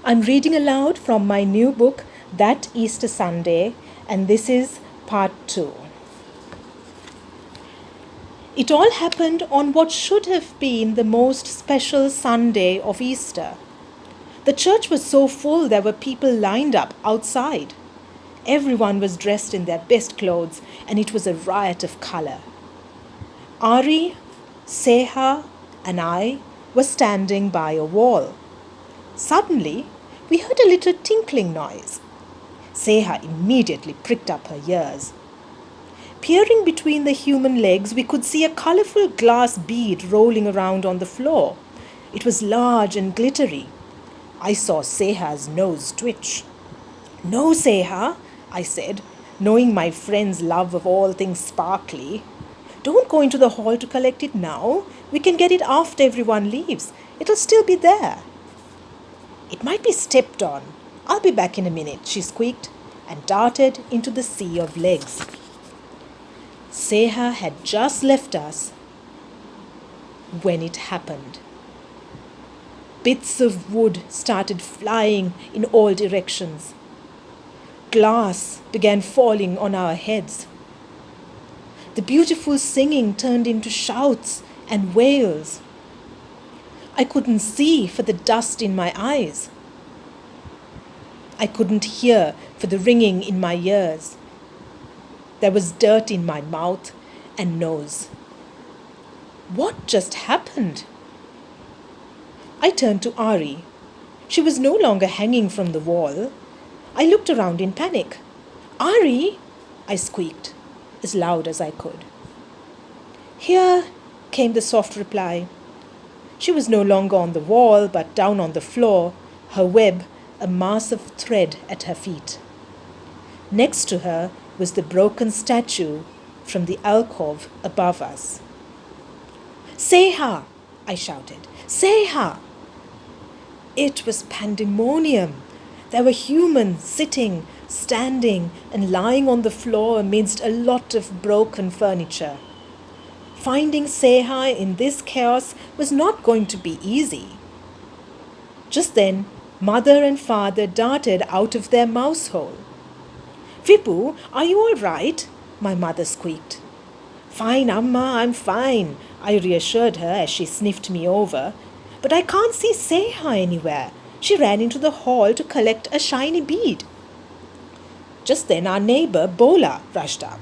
I'm reading aloud from my new book, That Easter Sunday, and this is part 2. It all happened on what should have been the most special Sunday of Easter. The church was so full there were people lined up outside. Everyone was dressed in their best clothes and it was a riot of colour. Ari, Seha and I were standing by a wall. Suddenly, we heard a little tinkling noise. Seha immediately pricked up her ears. Peering between the human legs, we could see a colourful glass bead rolling around on the floor. It was large and glittery. I saw Seha's nose twitch. "No, Seha," I said, knowing my friend's love of all things sparkly. "Don't go into the hall to collect it now. We can get it after everyone leaves. It'll still be there." "It might be stepped on. I'll be back in a minute," she squeaked and darted into the sea of legs. Seha had just left us when it happened. Bits of wood started flying in all directions. Glass began falling on our heads. The beautiful singing turned into shouts and wails. I couldn't see for the dust in my eyes. I couldn't hear for the ringing in my ears. There was dirt in my mouth and nose. What just happened? I turned to Ari. She was no longer hanging from the wall. I looked around in panic. "Ari!" I squeaked, as loud as I could. "Here," came the soft reply. She was no longer on the wall, but down on the floor, her web a mass of thread at her feet. Next to her was the broken statue from the alcove above us. "Seha!" I shouted. "Seha!" It was pandemonium. There were humans sitting, standing, and lying on the floor amidst a lot of broken furniture. Finding Seha in this chaos was not going to be easy. Just then, Mother and Father darted out of their mouse hole. "Vipu, are you all right?" my mother squeaked. "Fine, Amma, I'm fine," I reassured her as she sniffed me over. "But I can't see Seha anywhere. She ran into the hall to collect a shiny bead." Just then our neighbour, Bola, rushed up.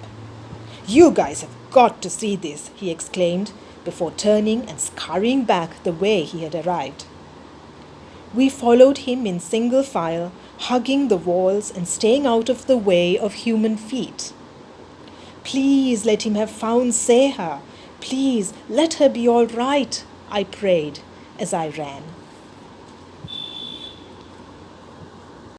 "You guys have got to see this," he exclaimed, before turning and scurrying back the way he had arrived. We followed him in single file, hugging the walls and staying out of the way of human feet. "Please let him have found Seha. Please let her be all right," I prayed as I ran.